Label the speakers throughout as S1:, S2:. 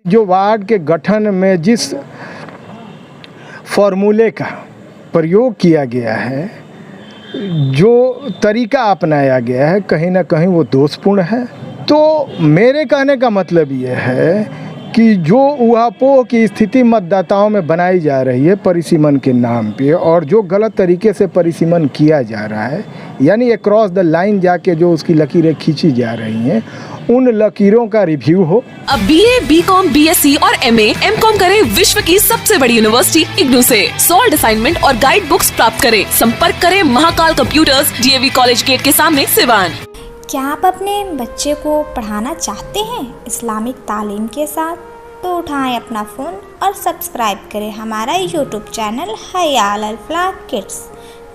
S1: जो वार्ड के गठन में जिस फॉर्मूले का प्रयोग किया गया है, जो तरीका अपनाया गया है, कहीं ना कहीं वो दोषपूर्ण है। तो मेरे कहने का मतलब ये है कि जो ऊहापोह की स्थिति मतदाताओं में बनाई जा रही है परिसीमन के नाम पे, और जो गलत तरीके से परिसीमन किया जा रहा है, यानी अक्रॉस द लाइन जाके जो उसकी लकीरें खींची जा रही हैं, उन लकीरों का रिव्यू हो।
S2: अब BA, BCom, BSc और MA, MCom करें विश्व की सबसे बड़ी यूनिवर्सिटी इग्नू से। सॉल्ड असाइनमेंट और गाइड बुक्स प्राप्त करें। संपर्क करें Mahakal computers, DAV college gate के सामने, सिवान।
S3: क्या आप अपने बच्चे को पढ़ाना चाहते हैं इस्लामिक तालीम के साथ? तो उठाएं अपना फ़ोन और सब्सक्राइब करें हमारा YouTube चैनल हयाल अल फलाह किड्स,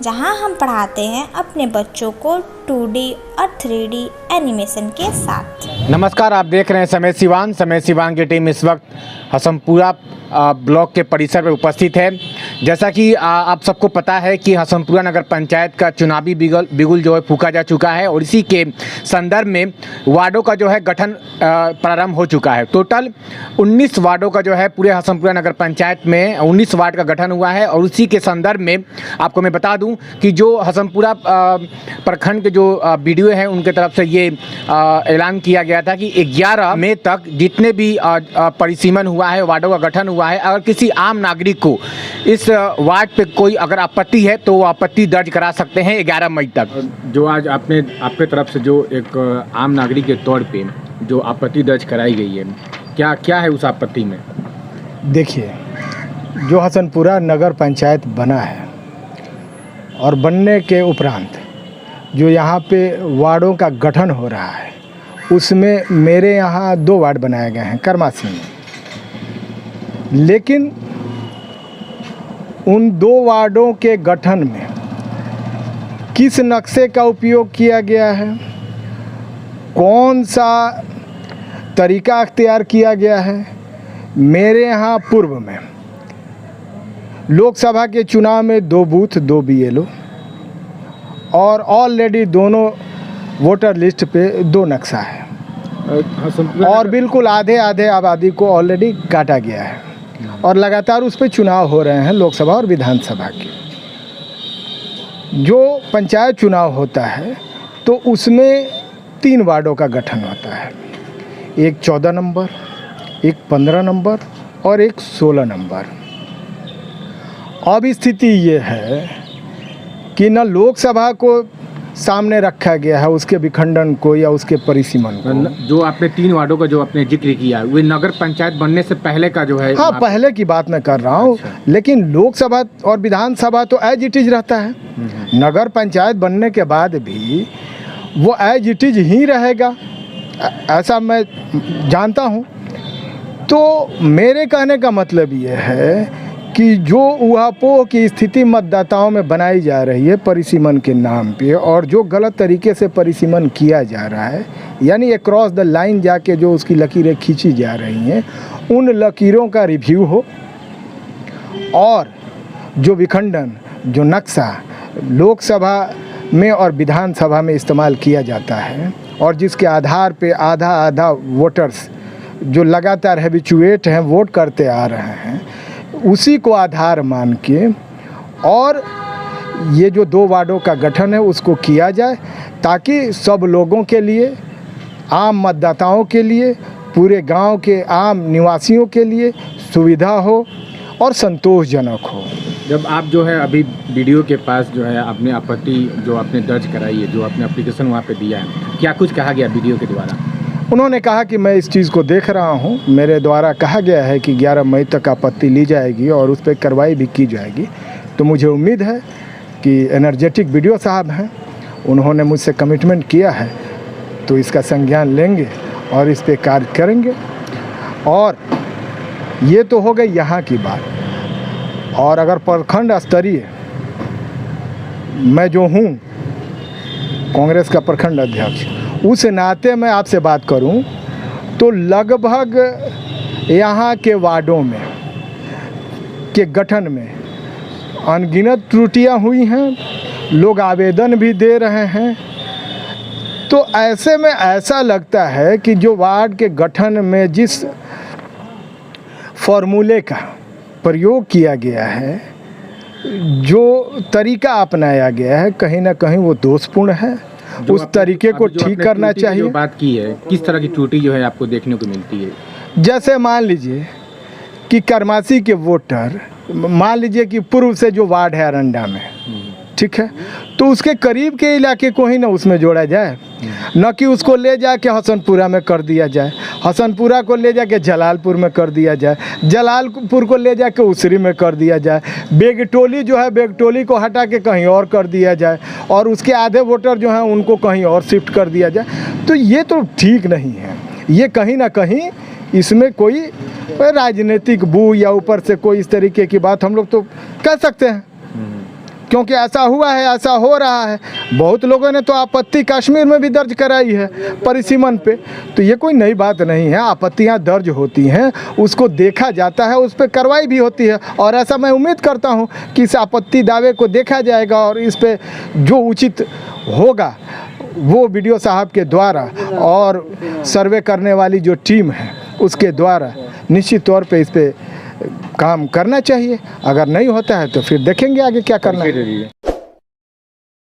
S3: जहां हम पढ़ाते हैं अपने बच्चों को 2D और 3D एनिमेशन के साथ।
S4: नमस्कार, आप देख रहे हैं समय सिवान। समय सिवान की टीम इस वक्त हसनपुरा ब्लॉक के परिसर में उपस्थित है। जैसा कि आप सबको पता है कि हसनपुरा नगर पंचायत का चुनावी बिगुल जो है फूंका जा चुका है, और इसी के संदर्भ में वार्डों का जो है गठन प्रारंभ हो चुका है। टोटल 19 वार्डों का जो है पूरे हसनपुरा नगर पंचायत में 19 वार्ड का गठन हुआ है। और उसी के संदर्भ में आपको मैं बता दूं कि जो हसनपुरा प्रखंड के जो वीडियो हैं उनके तरफ से ये ऐलान किया गया था कि 11 मई तक जितने भी परिसीमन हुआ है, वार्डों का गठन हुआ है, अगर किसी आम नागरिक को इस वार्ड पे कोई अगर आपत्ति है तो वो आपत्ति दर्ज करा सकते हैं 11 मई तक। जो आज आपके तरफ से जो एक आम नागरिक के तौर पे जो आपत्ति दर्ज कराई गई है, क्या है उस आपत्ति में?
S1: देखिए, जो हसनपुरा नगर पंचायत बना है और बनने के उपरांत जो यहाँ पे वार्डों का गठन हो रहा है, उसमें मेरे यहाँ 2 वार्ड बनाए गए हैं करमासी में। लेकिन उन 2 वार्डों के गठन में किस नक्शे का उपयोग किया गया है, कौन सा तरीका अख्तियार किया गया है। मेरे यहाँ पूर्व में लोकसभा के चुनाव में 2 बूथ 2 BLO और ऑलरेडी दोनों वोटर लिस्ट पे 2 नक्शा है, और बिल्कुल आधे आबादी को ऑलरेडी काटा गया है, और लगातार उस पर चुनाव हो रहे हैं लोकसभा और विधानसभा के। जो पंचायत चुनाव होता है तो उसमें 3 वार्डों का गठन होता है, एक 14 नंबर, एक 15 नंबर और एक 16 नंबर। अब स्थिति ये है कि न लोकसभा को सामने रखा गया है उसके विखंडन को या उसके परिसीमन को।
S4: जो आपने 3 वार्डों का जो आपने जिक्र किया, वे नगर पंचायत बनने से पहले का जो है।
S1: हाँ, पहले की बात मैं कर रहा हूँ। अच्छा। लेकिन लोकसभा और विधानसभा तो एज इट इज रहता है। नगर पंचायत बनने के बाद भी वो एज इट इज ही रहेगा, ऐसा मैं जानता हूँ। तो मेरे कहने का मतलब ये है कि जो ऊहापोह की स्थिति मतदाताओं में बनाई जा रही है परिसीमन के नाम पे, और जो गलत तरीके से परिसीमन किया जा रहा है, यानी अक्रॉस द लाइन जाके जो उसकी लकीरें खींची जा रही हैं, उन लकीरों का रिव्यू हो, और जो विखंडन, जो नक्शा लोकसभा में और विधानसभा में इस्तेमाल किया जाता है, और जिसके आधार पे आधा वोटर्स जो लगातार हैबिचुएट हैं, वोट करते आ रहे हैं, उसी को आधार मान के और ये जो 2 वार्डों का गठन है उसको किया जाए, ताकि सब लोगों के लिए, आम मतदाताओं के लिए, पूरे गांव के आम निवासियों के लिए सुविधा हो और संतोषजनक हो।
S4: जब आप जो है अभी वीडियो के पास जो है आपने आपत्ति जो आपने दर्ज कराई है, जो आपने एप्लीकेशन वहाँ पे दिया है, क्या कुछ कहा गया वीडियो के द्वारा?
S1: उन्होंने कहा कि मैं इस चीज़ को देख रहा हूँ, मेरे द्वारा कहा गया है कि 11 मई तक आपत्ति ली जाएगी और उस पर कार्रवाई भी की जाएगी। तो मुझे उम्मीद है कि एनर्जेटिक वीडियो साहब हैं, उन्होंने मुझसे कमिटमेंट किया है, तो इसका संज्ञान लेंगे और इस पर कार्य करेंगे। और ये तो हो गई यहाँ की बात। और अगर प्रखंड स्तरीय मैं जो हूँ कांग्रेस का प्रखंड अध्यक्ष, उस नाते मैं आपसे बात करूं तो लगभग यहाँ के वार्डों में के गठन में अनगिनत त्रुटियां हुई हैं, लोग आवेदन भी दे रहे हैं। तो ऐसे में ऐसा लगता है कि जो वार्ड के गठन में जिस फॉर्मूले का प्रयोग किया गया है, जो तरीका अपनाया गया है, कहीं ना कहीं वो दोषपूर्ण है। उस तरीके को ठीक करना चाहिए।
S4: जो बात की है, किस तरह की त्रुटि जो है आपको देखने को मिलती है?
S1: जैसे मान लीजिए कि करमासी के वोटर, मान लीजिए कि पूर्व से जो वार्ड है अरंडा में, ठीक है, तो उसके करीब के इलाके को ही ना उसमें जोड़ा जाए, न कि उसको ले जाके हसनपुरा में कर दिया जाए, हसनपुरा को ले जाके जलालपुर में कर दिया जाए, जलालपुर को ले जाके उसरी में कर दिया जाए, बेगटोली जो है बेगटोली को हटा के कहीं और कर दिया जाए, और उसके आधे वोटर जो हैं उनको कहीं और शिफ्ट कर दिया जाए। तो ये तो ठीक नहीं है। ये कहीं ना कहीं इसमें कोई राजनीतिक बू या ऊपर से कोई इस तरीके की बात हम लोग तो कह सकते हैं, क्योंकि ऐसा हुआ है, ऐसा हो रहा है। बहुत लोगों ने तो आपत्ति कश्मीर में भी दर्ज कराई है परिसीमन पे। तो ये कोई नई बात नहीं है, आपत्तियां दर्ज होती हैं, उसको देखा जाता है, उस पर कार्रवाई भी होती है। और ऐसा मैं उम्मीद करता हूं कि इस आपत्ति दावे को देखा जाएगा और इस पे जो उचित होगा वो वीडियो साहब के द्वारा और सर्वे करने वाली जो टीम है उसके द्वारा निश्चित तौर पे इस पे काम करना चाहिए। अगर नहीं होता है तो फिर देखेंगे आगे क्या करना है।